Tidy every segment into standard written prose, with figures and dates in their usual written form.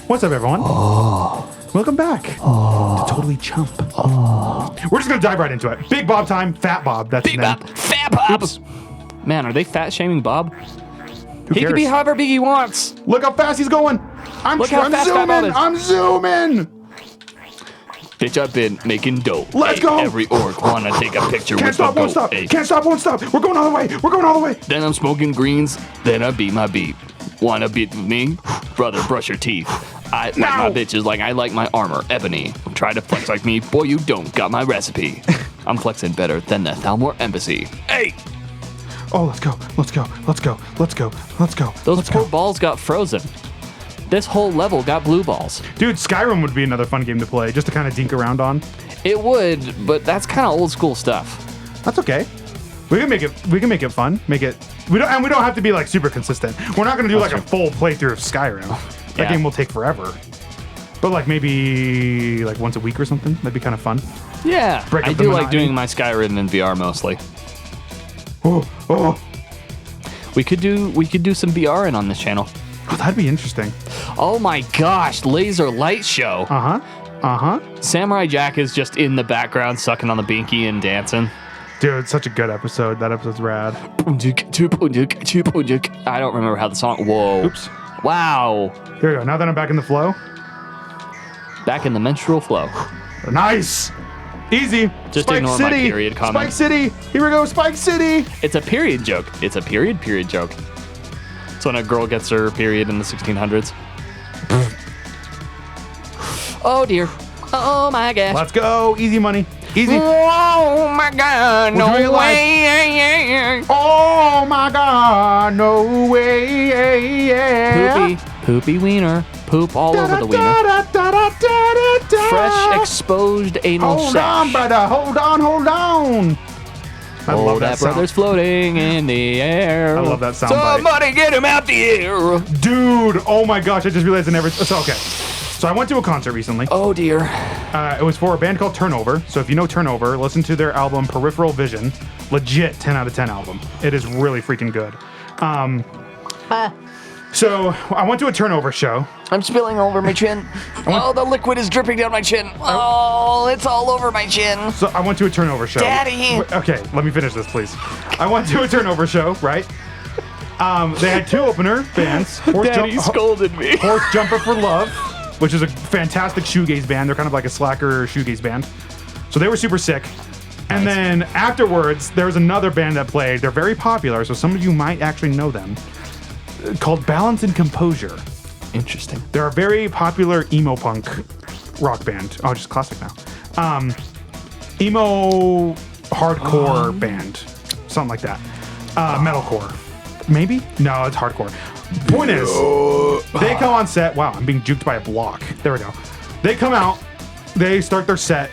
What's up, everyone? Welcome back to Totally Chump. We're just going to dive right into it. Big Bob time, Fat Bob. That's Big Bob, Fat Bob. Oops. Man, are they fat shaming Bob? Who He cares? can be however big he wants. Look how fast he's going. Look how fast Fat Bob is. I'm zooming. Bitch, I've been making dope. Let's Ay, go. Every orc wanna take a picture Can't with stop, my won't goat. stop. Ay. Can't stop, won't stop. We're going all the way. We're going all the way. Then I'm smoking greens. Then I beat my beat. Wanna beat with me? Brother, brush your teeth. I like my bitches like I like my armor, ebony. Try to flex like me, boy, you don't got my recipe. I'm flexing better than the Thalmor Embassy. Hey! Oh, let's go. Let's go. Let's go. Let's go. Let's go. Those let's poor go. balls got frozen. This whole level got blue balls. Dude, Skyrim would be another fun game to play, just to kind of dink around on. It would, but that's kind of old school stuff. That's okay. We can make it. We can make it fun. Make it. We don't have to be like super consistent. We're not gonna do like a full playthrough of Skyrim. That Yeah. game will take forever. But like maybe like once a week or something. That'd be kind of fun. Yeah, Break I up the do like monotony. doing my Skyrim in VR mostly. Oh, We could do some VR in on this channel. that'd be interesting. Oh my gosh, laser light show. Samurai Jack is just in the background sucking on the binky and dancing. Dude, such a good episode. That episode's rad. I don't remember how the song. Whoa. Oops. Wow. Here we go. Now that I'm back in the flow. Back in the menstrual flow. Nice. Easy. Just Spike ignore my City. period comment. Spike City. Here we go. Spike City. It's a period joke. It's a period joke. It's when a girl gets her period in the 1600s. Oh dear. Oh my gosh. Let's go. Easy money. Easy. Oh my god, We're doing it no live. way. Oh my God. No way. Poopy wiener. Poop all over the wiener. Fresh exposed anal Hold sash. on, brother. Hold on. I Oh, love that that sound. brother's floating in the air. I love that sound bite. Somebody get him out the air. Dude, oh my gosh, I just realized I never... So, okay. So I went to a concert recently. Oh dear. It was for a band called Turnover. So if you know Turnover, listen to their album Peripheral Vision. Legit 10 out of 10 album. It is really freaking good. So I went to a Turnover show. I'm spilling over my chin. Oh, the liquid is dripping down my chin. Oh, it's all over my chin. So I went to a Turnover show. Daddy. Okay, let me finish this, please. I went to a Turnover show, right? They had two opener bands. Daddy scolded me. Horse Jumper for Love, which is a fantastic shoegaze band. They're kind of like a slacker shoegaze band. So they were super sick. And then afterwards, there was another band that played. They're very popular, so some of you might actually know them. Called Balance and Composure. Interesting. They're a very popular emo punk rock band. Oh, just classic now. Emo hardcore band. Something like that. Metalcore. Maybe? No, it's hardcore. Point is, they come on set. Wow, I'm being juked by a block. There we go. They come out. They start their set.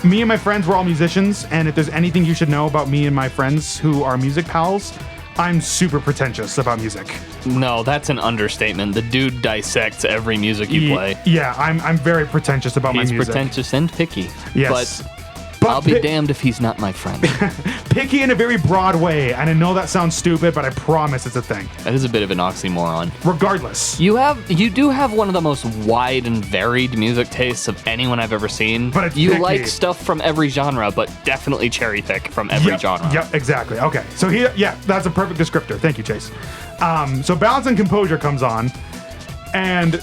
Me and my friends were all musicians, and if there's anything you should know about me and my friends who are music pals, I'm super pretentious about music. No, that's an understatement. The dude dissects every music you play. Yeah, I'm very pretentious about He's my music. pretentious and picky. Yes. But I'll be damned if he's not my friend. Picky in a very broad way, and I know that sounds stupid, but I promise it's a thing. That is a bit of an oxymoron. Regardless. You do have one of the most wide and varied music tastes of anyone I've ever seen. But it's you picky. like stuff from every genre, but definitely cherry pick from every genre. Yep, exactly. Okay, so that's a perfect descriptor. Thank you, Chase. So Balance and Composure comes on, and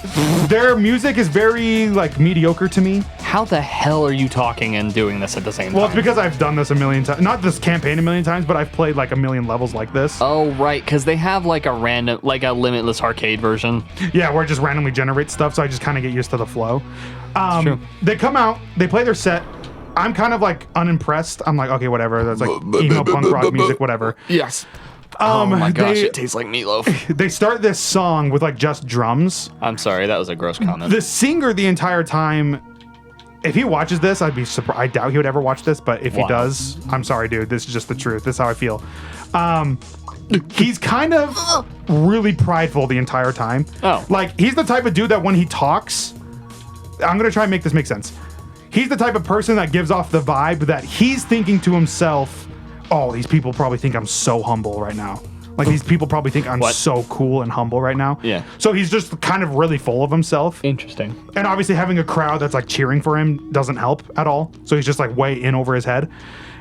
their music is very like mediocre to me. How the hell are you talking and doing this at the same time? Well, it's because I've done this a million times. Not this campaign a million times, but I've played like a million levels like this. Oh, right, because they have like a Limitless arcade version. Yeah, where it just randomly generates stuff, so I just kind of get used to the flow. True. They come out, they play their set. I'm kind of like unimpressed. I'm like, okay, whatever. That's like emo punk rock music, whatever. Yes. Oh my gosh, they- it tastes like meatloaf. They start this song with like just drums. I'm sorry, that was a gross comment. The singer the entire time, if he watches this, I'd be surprised. I doubt he would ever watch this, but if he Wow. does, I'm sorry, dude. This is just the truth. This is how I feel. He's kind of really prideful the entire time. Oh. Like, he's the type of dude that when he talks, I'm going to try and make this make sense. He's the type of person that gives off the vibe that he's thinking to himself, oh, these people probably think I'm so humble right now. Like these people probably think I'm What? so cool and humble right now. Yeah. So he's just kind of really full of himself. Interesting. And obviously having a crowd that's like cheering for him doesn't help at all. So he's just like way in over his head.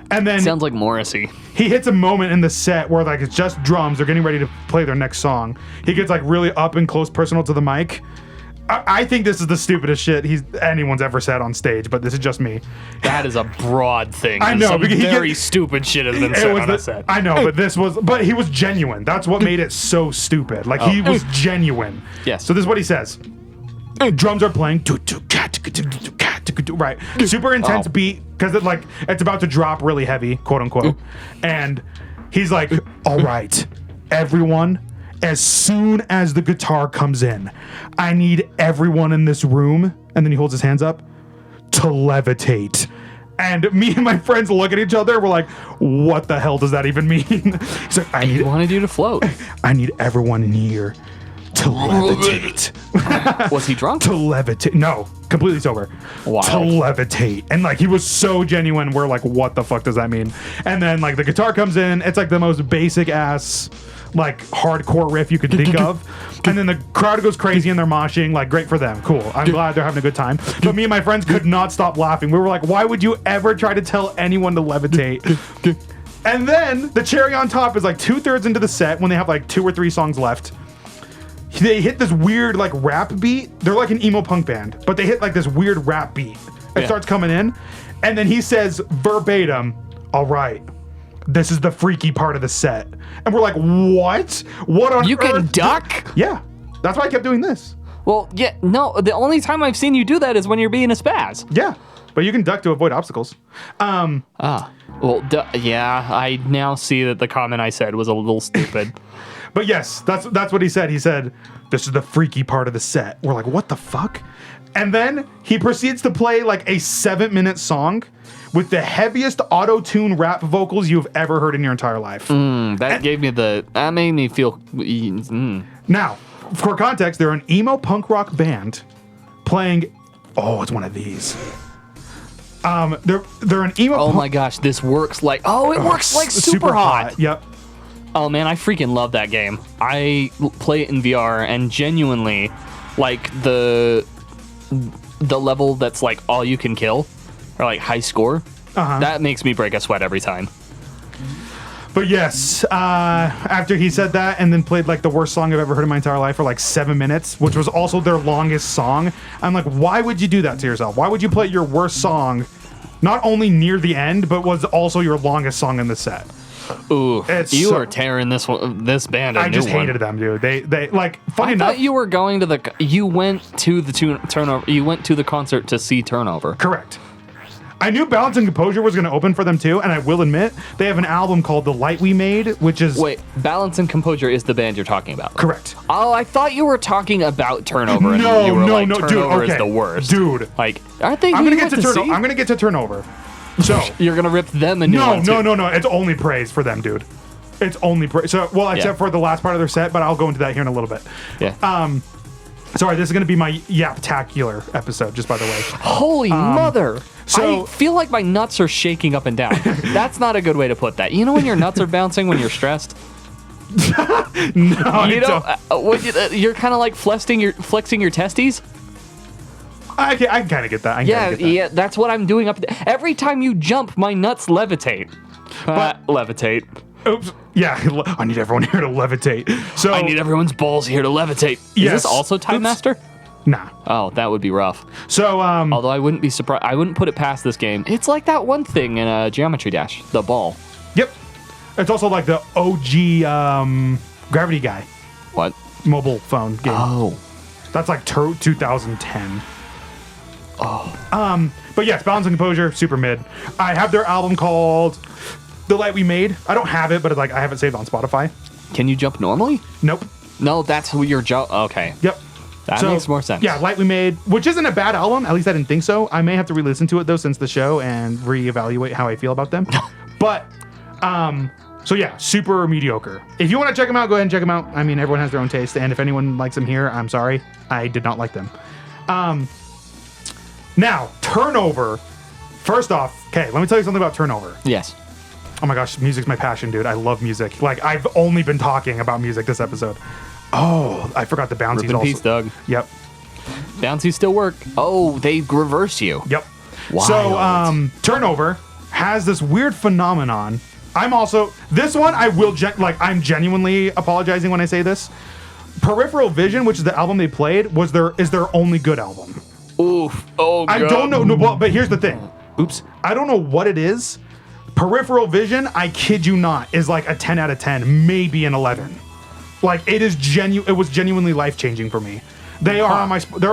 And then Sounds like Morrissey. he hits a moment in the set where like it's just drums. They're getting ready to play their next song. He gets like really up and close personal to the mic. I think this is the stupidest shit anyone's ever said on stage, but this is just me. That is a broad thing. I know, Some because very stupid shit has been said on a set. I know, but he was genuine. That's what made it so stupid. Like he was genuine. Yes. So this is what he says. Drums are playing. Right. Super intense beat because it's about to drop really heavy, quote unquote. And he's like, all right, everyone, as soon as the guitar comes in, I need everyone in this room, and then he holds his hands up, to levitate. And me and my friends look at each other, we're like, what the hell does that even mean? He's like, He wanted you to float. I need everyone in here to levitate. Was he drunk? To levitate. No, completely sober. Wow. To levitate. And like he was so genuine, we're like, what the fuck does that mean? And then like the guitar comes in, it's like the most basic ass like hardcore riff you could think of. And then the crowd goes crazy and they're moshing. Like, great for them. Cool. I'm glad they're having a good time. But me and my friends could not stop laughing. We were like, why would you ever try to tell anyone to levitate? And then the cherry on top is like 2/3 into the set when they have like 2 or 3 songs left. They hit this weird like rap beat. They're like an emo punk band, but they hit like this weird rap beat. It starts coming in. And then he says verbatim, all right, this is the freaky part of the set. And we're like, what? What on earth? You can duck? Yeah. That's why I kept doing this. Well, yeah, no, the only time I've seen you do that is when you're being a spaz. Yeah. But you can duck to avoid obstacles. Well, yeah, I now see that the comment I said was a little stupid. But yes, that's what he said. He said, this is the freaky part of the set. We're like, what the fuck? And then he proceeds to play like a 7-minute song with the heaviest auto-tune rap vocals you've ever heard in your entire life. That made me feel. Now, for context, they're an emo punk rock band playing. Oh, it's one of these. They're an emo. Oh my gosh, this works like. Oh, it works like super hot. Yep. Oh man, I freaking love that game. I play it in VR and genuinely, like the level that's like all you can kill, or like high score. That makes me break a sweat every time. But yes, after he said that and then played like the worst song I've ever heard in my entire life for like 7 minutes, which was also their longest song, I'm like, why would you do that to yourself? Why would you play your worst song not only near the end, but was also your longest song in the set? Ooh, you are tearing this band a new one. I just hated them, dude. They like, funny enough. I thought you were going to you went to the turnover. You went to the concert to see Turnover. Correct. I knew Balance and Composure was going to open for them too, and I will admit, they have an album called The Light We Made, which is... Wait, Balance and Composure is the band you're talking about? Correct. Oh, I thought you were talking about Turnover. And No, you were like, dude, Turnover okay. is the worst. Dude. Like, aren't they I'm going going to get to Turnover. So... You're going to rip them a new one, too. No. It's only praise for them, dude. It's only praise. So, well, except for the last part of their set, but I'll go into that here in a little bit. Yeah. Sorry, this is going to be my Yaptacular episode, just by the way. Holy mother. so- I feel like my nuts are shaking up and down. That's not a good way to put that. You know when your nuts are bouncing when you're stressed? No, You know, you're kind of like flexing your testes? I can kind of get that. Yeah, that's what I'm doing up there. Every time you jump, my nuts levitate. Levitate. Oops. Yeah, I need everyone here to levitate. So I need everyone's balls here to levitate. Is Yes. this also Time Oops. Master? Nah. Oh, that would be rough. So Although I wouldn't be surprised. I wouldn't put it past this game. It's like that one thing in Geometry Dash, the ball. Yep. It's also like the OG Gravity Guy What? mobile phone game. Oh. That's like 2010. But yes, Balance and Composure, super mid. I have their album called The Light We Made. I don't have it, but it's like I have it saved on Spotify. Can you jump normally? Nope. No, that's who your jump. Okay. Yep. That makes more sense. Yeah, Light We Made, which isn't a bad album. At least I didn't think so. I may have to re-listen to it though since the show and reevaluate how I feel about them. But so yeah, super mediocre. If you want to check them out, go ahead and check them out. I mean, everyone has their own taste, and if anyone likes them here, I'm sorry. I did not like them. Now, Turnover. First off, okay, let me tell you something about Turnover. Yes. Oh my gosh, music's my passion, dude. I love music. Like, I've only been talking about music this episode. Oh, I forgot the bouncies Rip in also. peace, Doug. Yep. Bouncies still work. Oh, they reverse you. Yep. Wild. So, Turnover has this weird phenomenon. I'm also, this one, I will, I'm genuinely apologizing when I say this. Peripheral Vision, which is the album they played, is their only good album. Oof. Oh, God. I don't know, no, but here's the thing. Oops. I don't know what it is. Peripheral Vision, I kid you not, is like a 10 out of 10, maybe an 11. Like, it was genuinely life-changing for me. They're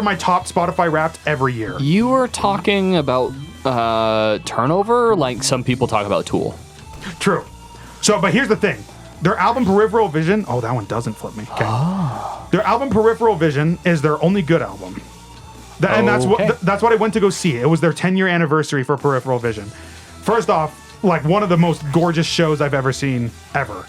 my top Spotify Wrapped every year. You were talking about Turnover like some people talk about Tool. True. So, but here's the thing. Their album Peripheral Vision, oh, that one doesn't flip me. Okay. Their album Peripheral Vision is their only good album. And that's what I went to go see. It was their 10-year anniversary for Peripheral Vision. First off, like one of the most gorgeous shows I've ever seen ever.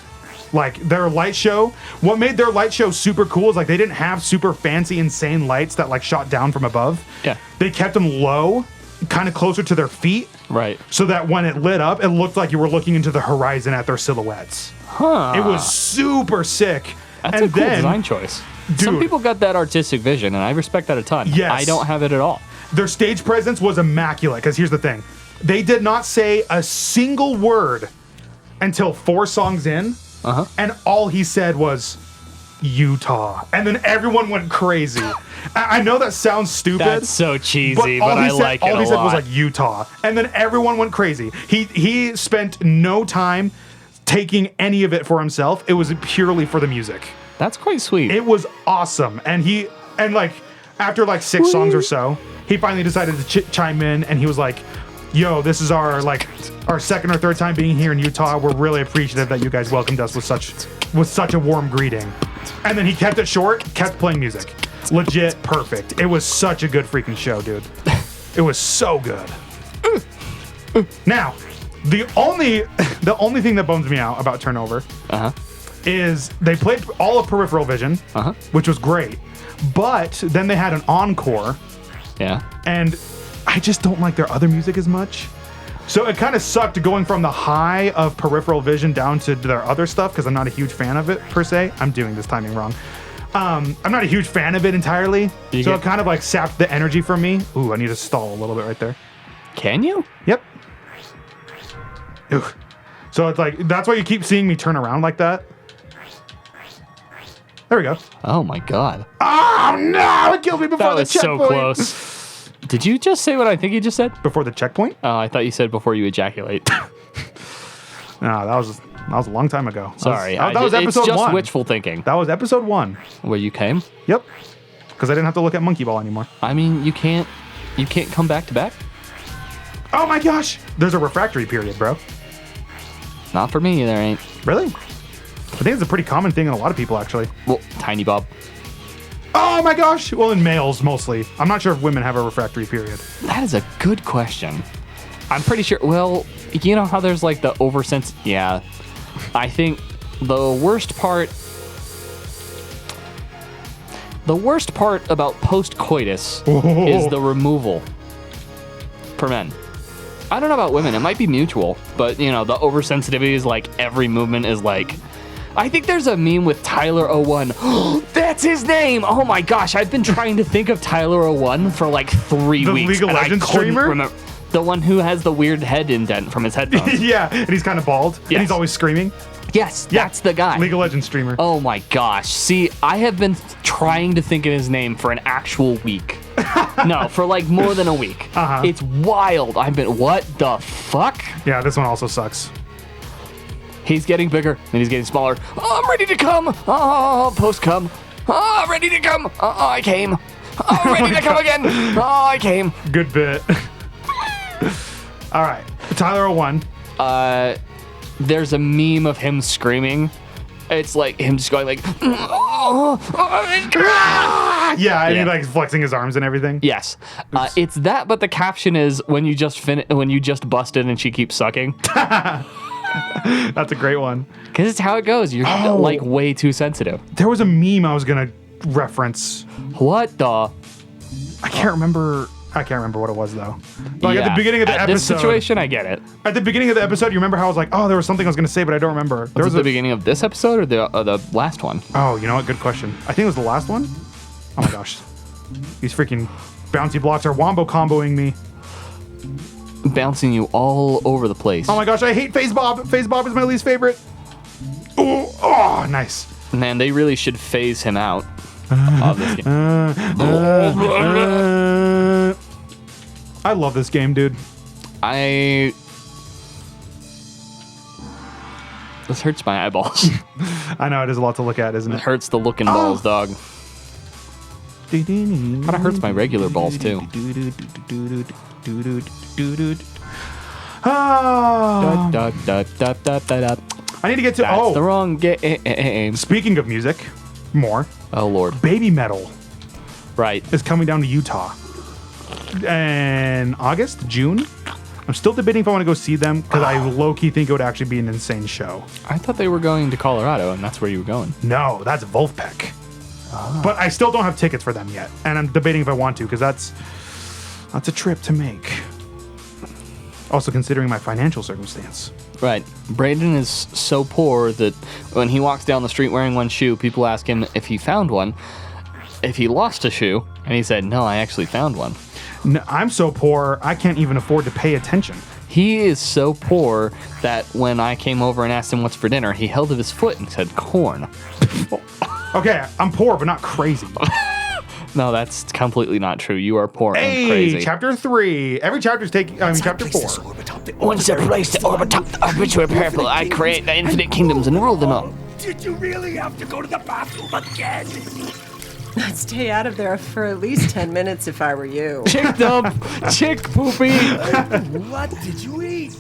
Like their light show, what made their light show super cool is like they didn't have super fancy, insane lights that like shot down from above. Yeah. They kept them low, kind of closer to their feet. Right. So that when it lit up, it looked like you were looking into the horizon at their silhouettes. Huh. It was super sick. That's a cool design choice. Some Dude. people got that artistic vision, and I respect that a ton. Yes. I don't have it at all. Their stage presence was immaculate, because here's the thing. They did not say a single word until 4 songs in, and all he said was, Utah. And then everyone went crazy. I know that sounds stupid. That's so cheesy, but I like it a lot. All he said was like, Utah. And then everyone went crazy. He spent no time taking any of it for himself. It was purely for the music. That's quite sweet. It was awesome. And like after like 6 songs or so, he finally decided to chime in, and he was like, yo, this is our second or third time being here in Utah. We're really appreciative that you guys welcomed us with such a warm greeting. And then he kept it short, kept playing music. Legit perfect. It was such a good freaking show, dude. It was so good. Now, the only thing that bums me out about Turnover is they played all of Peripheral Vision, which was great. But then they had an encore. Yeah. And I just don't like their other music as much. So it kind of sucked going from the high of Peripheral Vision down to their other stuff, because I'm not a huge fan of it, per se. I'm doing this timing wrong. I'm not a huge fan of it entirely. So it kind of like sapped the energy from me. Ooh, I need to stall a little bit right there. Can you? Yep. Ooh. So it's like, that's why you keep seeing me turn around like that. There we go. Oh my God. Oh no! It killed me before That the was checkpoint. so close. Did you just say what I think you just said? Before the checkpoint? Oh, I thought you said before you ejaculate. No, that was a long time ago. Sorry. That was episode it's just 1. wishful thinking. That was episode 1. Where you came? Yep. Because I didn't have to look at Monkey Ball anymore. I mean, you can't come back to back? Oh my gosh! There's a refractory period, bro. Not for me, there ain't. Really? I think it's a pretty common thing in a lot of people, actually. Well, Tiny Bob. Oh my gosh! Well, in males, mostly. I'm not sure if women have a refractory period. That is a good question. I'm pretty sure, well, you know how there's like the oversense... Yeah. I think the worst part about post-coitus is the removal for men. I don't know about women. It might be mutual, but you know, the oversensitivity is like every movement is like... I think there's a meme with Tyler 01. That's his name! Oh my gosh, I've been trying to think of Tyler 01 for like 3 The weeks. League of Legends streamer? Remember. The one who has the weird head indent from his headphones. Yeah, and he's kind of bald. Yes. And he's always screaming. Yes, that's the guy. League of Legends streamer. Oh my gosh. See, I have been trying to think of his name for an actual week. No, for like more than a week. It's wild. What the fuck? Yeah, this one also sucks. He's getting bigger, and he's getting smaller. Oh, I'm ready to come. Oh, post-come. Oh, I'm ready to come. Oh, I came. Oh, I'm ready to come again. Oh, I came. Good bit. All right. Tyler 01. There's a meme of him screaming. It's like him just going like... Yeah, and he like flexing his arms and everything. Yes. It's that, but the caption is when you just busted and she keeps sucking. That's a great one. Because it's how it goes. You're like way too sensitive. There was a meme I was going to reference. What the? I can't remember. I can't remember what it was though. Like at the beginning of the episode. This situation, I get it. At the beginning of the episode, you remember how I was like, oh, there was something I was going to say, but I don't remember. Was it the beginning of this episode or the last one? Oh, you know what? Good question. I think it was the last one. Oh my gosh. These freaking bouncy blocks are wombo comboing me. Bouncing you all over the place. Oh my gosh, I hate Phase Bob. Phase Bob is my least favorite. Oh, nice. Man, they really should phase him out of this game. I love this game, dude. This hurts my eyeballs. I know, it is a lot to look at, isn't It it? hurts the looking balls, dog. Kind of hurts my regular balls, too. Ah. I need to get to... That's the wrong game. Speaking of music, more. Oh, Lord. Baby Metal Right. is coming down to Utah in August, June. I'm still debating if I want to go see them because I low-key think it would actually be an insane show. I thought they were going to Colorado, and that's where you were going. No, that's Wolfpack. But I still don't have tickets for them yet, and I'm debating if I want to because that's a trip to make. Also considering my financial circumstance. Right. Brandon is so poor that when he walks down the street wearing one shoe, people ask him if he found one, if he lost a shoe, and he said, no, I actually found one. No, I'm so poor, I can't even afford to pay attention. He is so poor that when I came over and asked him what's for dinner, he held up his foot and said corn. Okay, I'm poor, but not crazy. No, that's completely not true. You are poor and Hey, crazy. chapter 3. Every chapter's taking, chapter 4. Once I place the orb atop the arbitrary purple, I create the infinite kingdoms and rule them all. Did you really have to go to the bathroom again? I'd stay out of there for at least 10 minutes if I were you. Chick dump, chick poopy. What did you eat?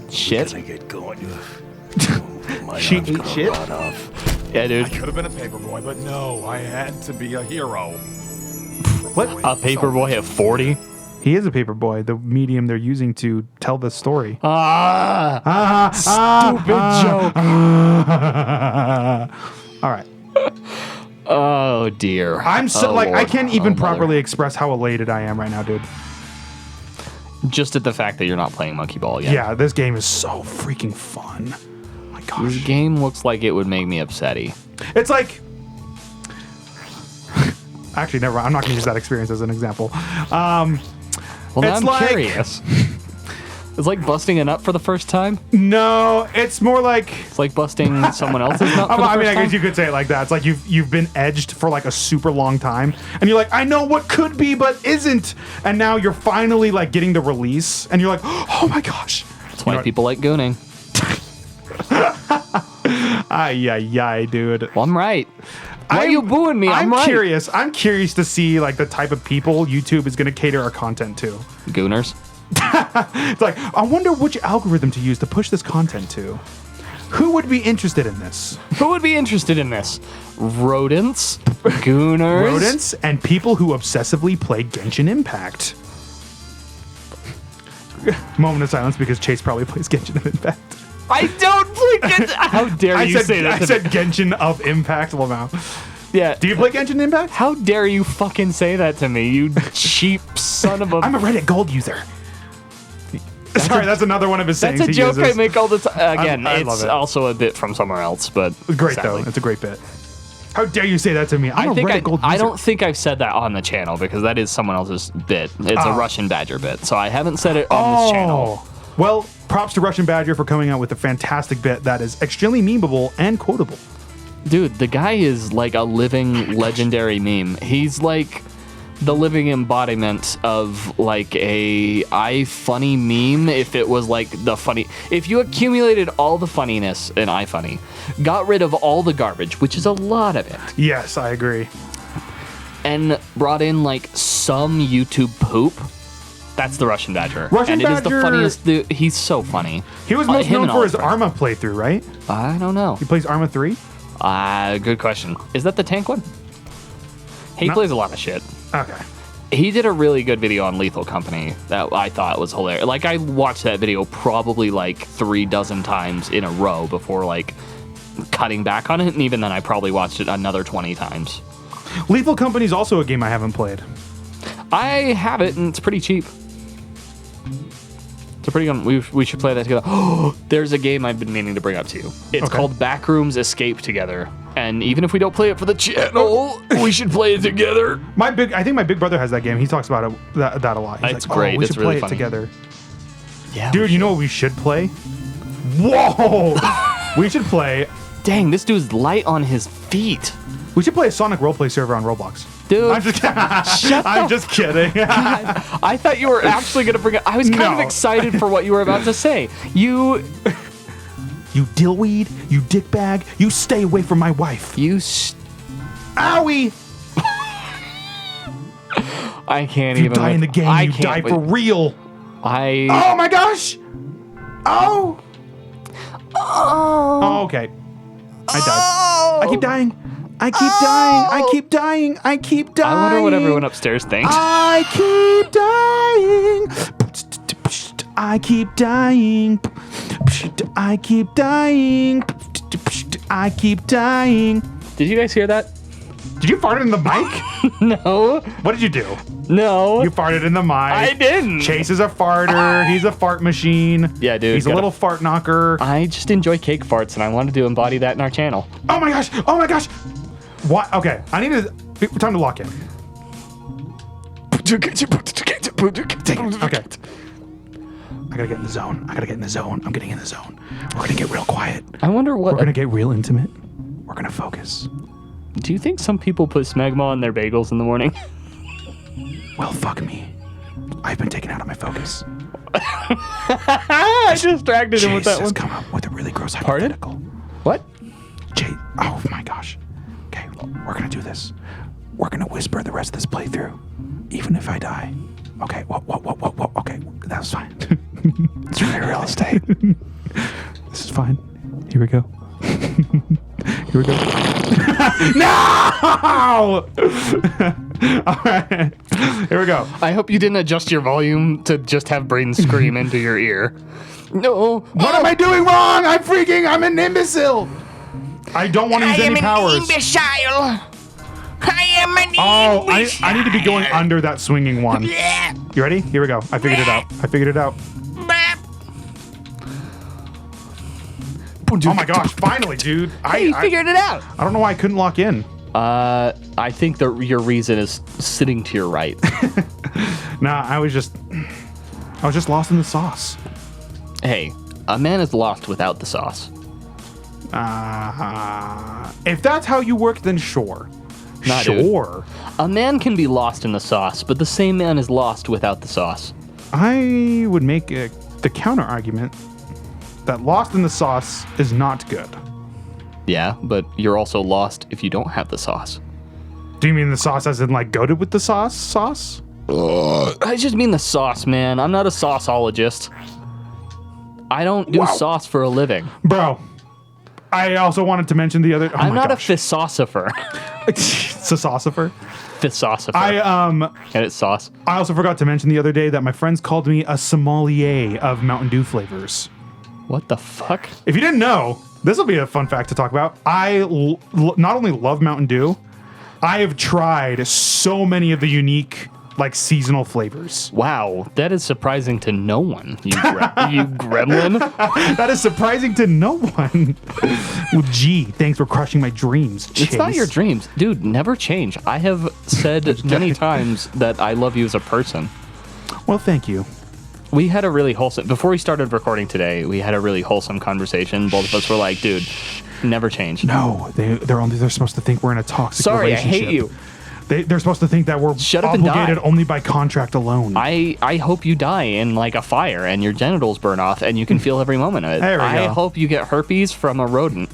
Shit. I get going. My She arm's ate gonna shit? rot off. Yeah, dude. I could have been a paperboy, but no, I had to be a hero. What? A paperboy at 40? He is a paper boy, the medium they're using to tell the story. Stupid joke. All right. Oh, dear. I'm so, Oh, like, I Lord. can't even Oh, mother. properly express how elated I am right now, dude. Just at the fact that you're not playing Monkey Ball yet. Yeah, this game is so freaking fun. Oh my This gosh. game looks like it would make me upsetty. It's like... Actually, never mind. I'm not going to use that experience as an example. Well, now It's I'm like- curious. It's like busting a nut for the first time. No, it's more like... It's like busting someone else's nut for the I first mean, I time. guess you could say it like that. It's like you've been edged for like a super long time, and you're like, I know what could be, but isn't, and now you're finally like getting the release, and you're like, oh my gosh. That's why people like gooning. Ay, dude. Well, I'm right. Why are you booing me? I'm right. curious. I'm curious to see like the type of people YouTube is going to cater our content to. Gooners. It's like, I wonder which algorithm to use to push this content to. Who would be interested in this? Who would be interested in this? Rodents? Gooners? Rodents and people who obsessively play Genshin Impact. Moment of silence because Chase probably plays Genshin Impact. I don't play Genshin. How dare you say that? I said Genshin of Impact, Lamau. Yeah. Do you play Genshin Impact? How dare you fucking say that to me, you cheap son of a... I'm a Reddit Gold user. Sorry, that's another one of his sayings That's a he joke I uses. make all the time. Again, I love it's it. also a bit from somewhere else, but Great, sadly. though. It's a great bit. How dare you say that to me? I'm a Reddit Gold user. I don't think I've said that on the channel because that is someone else's bit. It's a Russian Badger bit, so I haven't said it on this channel. Well, props to Russian Badger for coming out with a fantastic bit that is extremely memeable and quotable. Dude, the guy is like a living legendary meme. He's like the living embodiment of like a iFunny meme if it was like the funny. If you accumulated all the funniness in iFunny, got rid of all the garbage, which is a lot of it, Yes, I agree. and brought in like some YouTube poop, that's the Russian Badger. Russian and it is the Badger- funniest. He's so funny. He was most him known and for his Oliver. Arma playthrough, right? I don't know. He plays Arma 3? Good question. Is that the tank one? He No. plays a lot of shit. Okay. He did a really good video on Lethal Company that I thought was hilarious. Like, I watched that video probably like 36 times in a row before like cutting back on it, and even then I probably watched it another 20 times. Lethal Company is also a game I haven't played. I have it, and it's pretty cheap. It's a pretty good. We should play that together. Oh, there's a game I've been meaning to bring up to you. It's called Backrooms Escape Together. And even if we don't play it for the channel, we should play it together. I think my big brother has that game. He talks about it that a lot. He's It's like, great. we It's should really play funny. it together. Yeah, Dude, you know what we should play? Whoa! We should play. Dang, this dude's light on his feet. We should play a Sonic roleplay server on Roblox. Dude, I'm just I'm just kidding. I thought you were actually going to bring it. I was kind of excited for what you were about to say. You dillweed, you dickbag, you stay away from my wife. Owie! I can't If you even. die in the game, you die for real. Oh my gosh! Oh, okay. I died. I keep dying. I keep dying. I keep dying. I keep dying. I wonder what everyone upstairs thinks. I keep dying. I keep dying. I keep dying. I keep dying. Did you guys hear that? Did you fart in the mic? No. What did you do? No. You farted in the mic. I didn't. Chase is a farter. He's a fart machine. Yeah, dude. He's a little fart knocker. I just enjoy cake farts, and I wanted to embody that in our channel. Oh my gosh. Oh my gosh. What? Okay. I need to. Time to lock in. Dang it. Okay. I gotta get in the zone. I'm getting in the zone. We're gonna get real quiet. I wonder what. We're gonna get real intimate. We're gonna focus. Do you think some people put smegma on their bagels in the morning? Well, fuck me. I've been taken out of my focus. I distracted him with that Chase has one. come up with a really gross Pardon? hypothetical. What? Chase. Oh my gosh. Okay, we're gonna do this. We're gonna whisper the rest of this playthrough, even if I die. Okay. Whoa. Okay, that was fine. It's really real estate. This is fine. Here we go. Here we go. No! All right. Here we go. I hope you didn't adjust your volume to just have Braden scream into your ear. No. What am I doing wrong? I'm an imbecile. I don't want to use any powers. I am an Oh, I need to be going under that swinging one. You ready? Here we go. I figured it out. Oh my gosh, finally, dude. You figured it out. I don't know why I couldn't lock in. I think that your reason is sitting to your right. Nah, I was just lost in the sauce. Hey, a man is lost without the sauce. If that's how you work, then sure. Nah, sure. A man can be lost in the sauce, but the same man is lost without the sauce. I would make the counter argument that lost in the sauce is not good. Yeah, but you're also lost if you don't have the sauce. Do you mean the sauce as in like goated with the sauce? I just mean the sauce, man. I'm not a sauceologist. I don't do sauce for a living. Bro, I also wanted to mention the other... I'm not a philosopher. Saucifer? Philosopher. And it's sauce. I also forgot to mention the other day that my friends called me a sommelier of Mountain Dew flavors. What the fuck? If you didn't know, this will be a fun fact to talk about. I not only love Mountain Dew, I have tried so many of the unique, like, seasonal flavors. Wow, that is surprising to no one, you gremlin. That is surprising to no one. Well, gee, thanks for crushing my dreams, Chase. It's not your dreams. Dude, never change. I have said many times that I love you as a person. Well, thank you. We had a really wholesome, before we started recording today, we had a really wholesome conversation. Both of us were like, dude, never change. No, they're supposed to think we're in a toxic relationship. I hate you. They're supposed to think that we're Shut up and die. obligated only by contract alone. I hope you die in like a fire and your genitals burn off and you can feel every moment of it. There we I go. hope you get herpes from a rodent.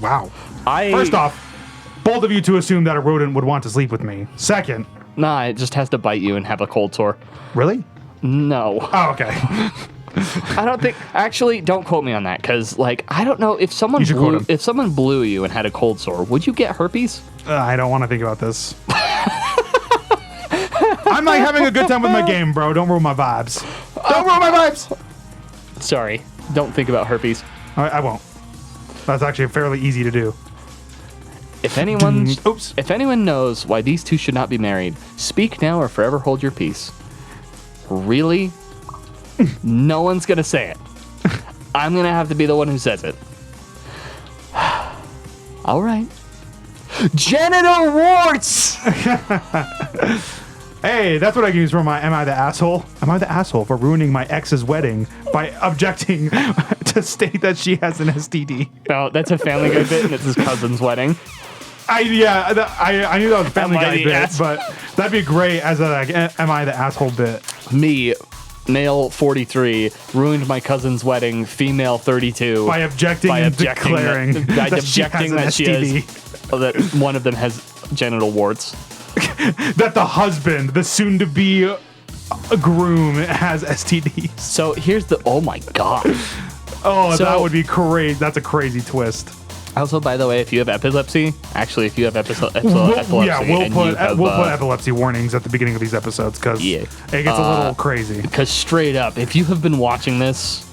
Wow. First off, bold of you to assume that a rodent would want to sleep with me. Second. Nah, it just has to bite you and have a cold sore. Really? No. Oh, okay. I don't think. Actually, don't quote me on that, because like I don't know if someone You should quote him. if someone blew you and had a cold sore, would you get herpes? I don't want to think about this. I'm like having a good time with my game, bro. Don't ruin my vibes. Don't ruin my vibes. Sorry, don't think about herpes. I won't. That's actually fairly easy to do. If If anyone knows why these two should not be married, speak now or forever hold your peace. Really? No one's gonna say it. I'm gonna have to be the one who says it. All right. Genital warts! Hey, that's what I can use for my Am I the Asshole? Am I the asshole for ruining my ex's wedding by objecting to state that she has an STD? No, that's a Family Guy bit, and it's his cousin's wedding. I knew that was a Family Am I Guy the bit, ass- but that'd be great as a like, Am I the Asshole bit. Me, male 43, ruined my cousin's wedding, female 32. By objecting and declaring that she has an STD. That one of them has genital warts. That the husband, the soon-to-be groom, has STDs. So here's the, oh my God. Oh, So- that would be great. That's a crazy twist. Also, by the way, if you have epilepsy, actually, if you have epilepsy, We'll and put you have, epilepsy warnings at the beginning of these episodes because it gets a little crazy. because straight up, if you have been watching this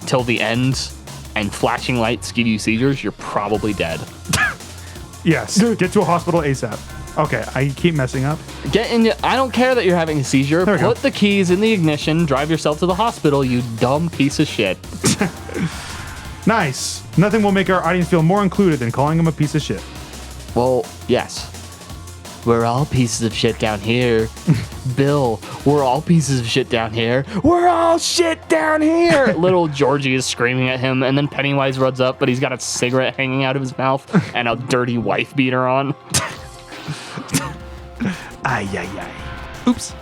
till the end and flashing lights give you seizures, you're probably dead. Yes, get to a hospital ASAP. Okay, I keep messing up. I don't care that you're having a seizure. There we go. Put the keys in the ignition, drive yourself to the hospital, you dumb piece of shit. Nice. Nothing will make our audience feel more included than calling him a piece of shit. Well, yes. We're all pieces of shit down here. Bill, we're all pieces of shit down here. We're all shit down here. Little Georgie is screaming at him, and then Pennywise runs up, but he's got a cigarette hanging out of his mouth and a dirty wife beater on. Ay, ay, ay. Oops.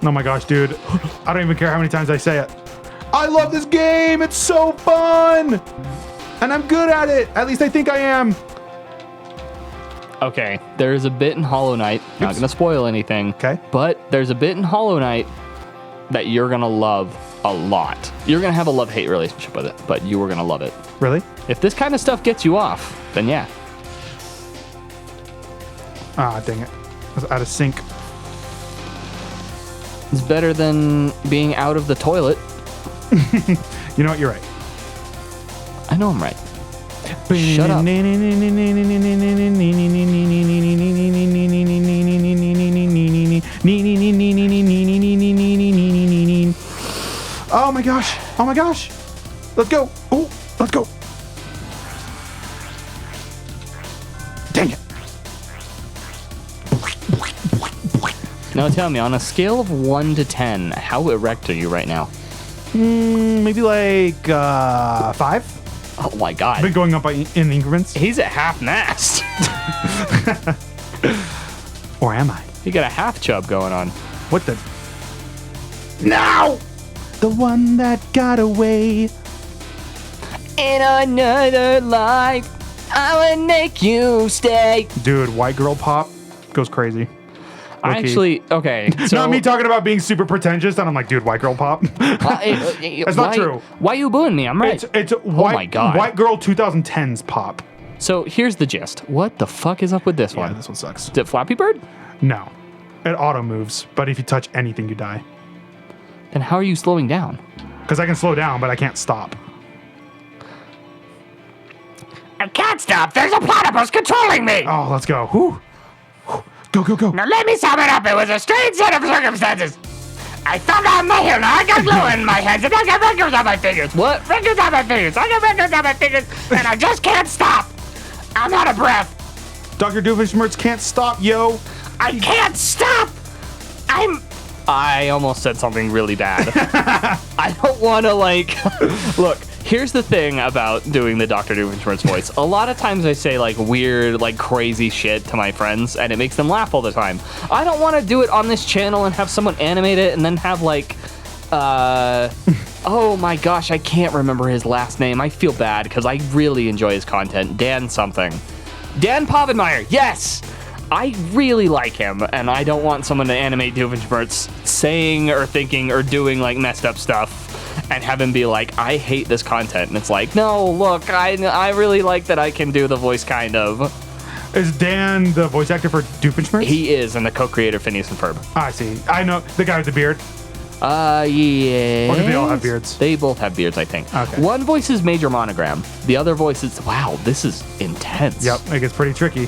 Oh my gosh, dude. I don't even care how many times I say it. I love this game. It's so fun. And I'm good at it. At least I think I am. Okay, there's a bit in Hollow Knight. Not gonna spoil anything. Okay. But there's a bit in Hollow Knight that you're gonna love a lot. You're gonna have a love-hate relationship with it, but you are gonna love it. Really? If this kind of stuff gets you off, then yeah. Ah, dang it. I was out of sync. It's better than being out of the toilet. You know what? You're right. I know I'm right. Shut up. Oh my gosh. Oh my gosh. Let's go. Oh, let's go. Dang it. Now tell me, on a scale of 1 to 10, how erect are you right now? Maybe like 5. Oh my God. Been going up in increments. He's at half mast. Or am I? You got a half chub going on. What the? No! The one that got away. In another life, I would make you stay. Dude, white girl pop goes crazy. I actually, okay. So, Not me talking about being super pretentious, and I'm like, dude, white girl pop. That's not true. Why you booing me? I'm right. It's white, my God. white girl 2010s pop. So here's the gist. What the fuck is up with this one? This one sucks. Is it Flappy Bird? No. It auto moves, but if you touch anything, you die. Then how are you slowing down? Because I can slow down, but I can't stop. I can't stop. There's a platypus controlling me. Oh, let's go. Whew. Go, go, go. Now let me sum it up. It was a strange set of circumstances. I fell down the hill. Now I got glue in my hands, and I got records on my fingers. What? Records on my fingers. I got records on my fingers, and I just can't stop. I'm out of breath. Dr. Doofenshmirtz can't stop, yo. I can't stop. I almost said something really bad. I don't want to, like... Look, here's the thing about doing the Dr. Doofenshmirtz voice. A lot of times I say, like, weird, like, crazy shit to my friends, and it makes them laugh all the time. I don't want to do it on this channel and have someone animate it and then have, like... oh my gosh, I can't remember his last name. I feel bad, because I really enjoy his content. Dan something. Dan Povenmire, yes! I really like him, and I don't want someone to animate Doofenshmirtz saying or thinking or doing like messed up stuff and have him be like, I hate this content. And it's like, no, look, I really like that I can do the voice kind of. Is Dan the voice actor for Doofenshmirtz? He is, and the co-creator Phineas and Ferb. I see. I know. The guy with the beard. Yeah. Or do they all have beards? They both have beards, I think. Okay. One voice is Major Monogram. The other voice is, wow, this is intense. Yep, it gets pretty tricky.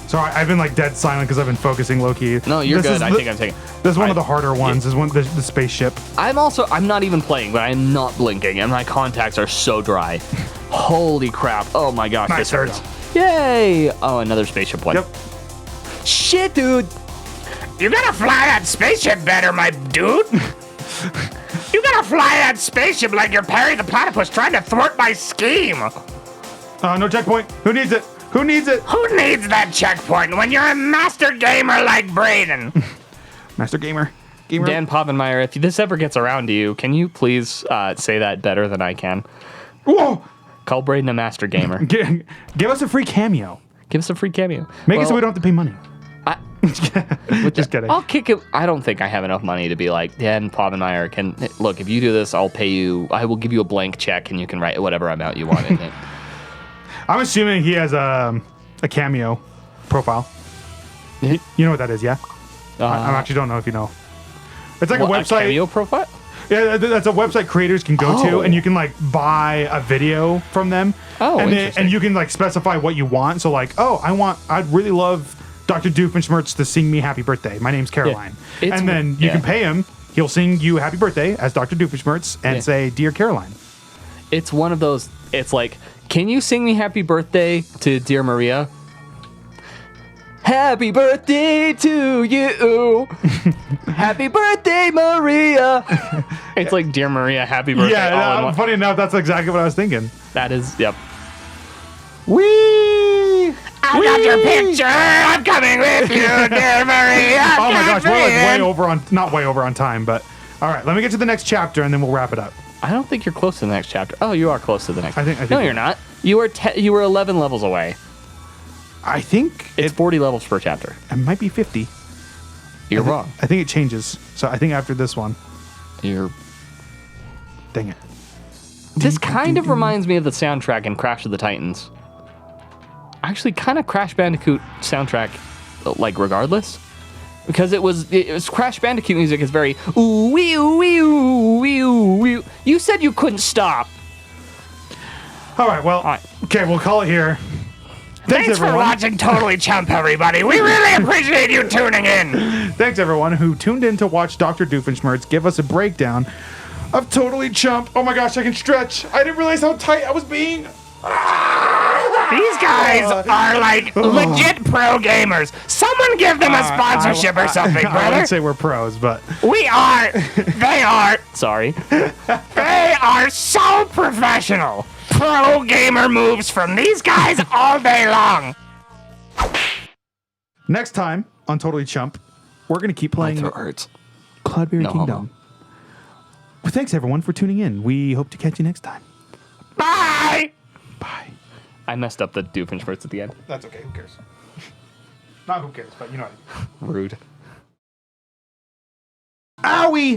Sorry, I've been like dead silent because I've been focusing low key. No, you're good. I think I'm taking. This is one of the harder ones. Is one the spaceship. I'm not even playing, but I'm not blinking, and my contacts are so dry. Holy crap! Oh my gosh, Nice, this there we hurts. Yay! Oh, another spaceship one. Yep. Shit, dude. You gotta fly that spaceship better, my dude. You gotta fly that spaceship like you're Perry the Platypus trying to thwart my scheme. No checkpoint. Who needs it? Who needs it? Who needs that checkpoint when you're a master gamer like Braden? Master gamer. Dan Povenmire, if this ever gets around to you, can you please say that better than I can? Whoa! Call Braden a master gamer. Give us a free cameo. Give us a free cameo. Make it so we don't have to pay money. Just kidding. I'll kick it. I don't think I have enough money to be like, Dan Povenmire can look. If you do this, I'll pay you. I will give you a blank check, and you can write whatever amount you want in it. I'm assuming he has a cameo profile. You know what that is, yeah? I actually don't know if you know. It's like a website. A cameo profile? Yeah, that's a website creators can go to, and you can like buy a video from them. Oh, and you can like specify what you want. So like, I'd really love Dr. Doofenshmirtz to sing me happy birthday. My name's Caroline. Yeah. And then you can pay him. He'll sing you happy birthday as Dr. Doofenshmirtz and say, Dear Caroline. It's one of those. It's like, can you sing me happy birthday to Dear Maria? Happy birthday to you. Happy birthday, Maria. It's like, Dear Maria, happy birthday. Yeah, funny enough, that's exactly what I was thinking. That is, yep. Whee! I got your picture. I'm coming with you, dear Maria. Oh my gosh, we're like not way over on time, but all right, let me get to the next chapter and then we'll wrap it up. I don't think you're close to the next chapter. Oh, you are close to the next. I think no, we're- you're not. You were 11 levels away. I think It's 40 levels per chapter. it might be 50. You're wrong. I think it changes. So I think after this one, You're. dang it. This kind of reminds me of the soundtrack in Crash of the Titans. Actually, kind of Crash Bandicoot soundtrack, like regardless, because it was Crash Bandicoot music is very ooh wee ooh wee ooh wee ooh wee. You said you couldn't stop. All right, well, okay, we'll call it here. Thanks for watching Totally Chump, everybody. We really appreciate you tuning in. Thanks, everyone who tuned in to watch Dr. Doofenshmirtz give us a breakdown of Totally Chump. Oh my gosh, I can stretch. I didn't realize how tight I was being. These guys are like legit pro gamers. Someone give them a sponsorship or something, I brother. wouldn't say we're pros, but We are. They are. Sorry. They are so professional. Pro gamer moves from these guys all day long. next time on Totally Chump, we're going to keep My playing throat hurts. Cloudberry No Kingdom. homo. Well, thanks, everyone, for tuning in. We hope to catch you next time. Bye. Bye. I messed up the Doofenshmirtz at the end. That's okay. Who cares? Not who cares, but you know what I mean. Rude. Owie!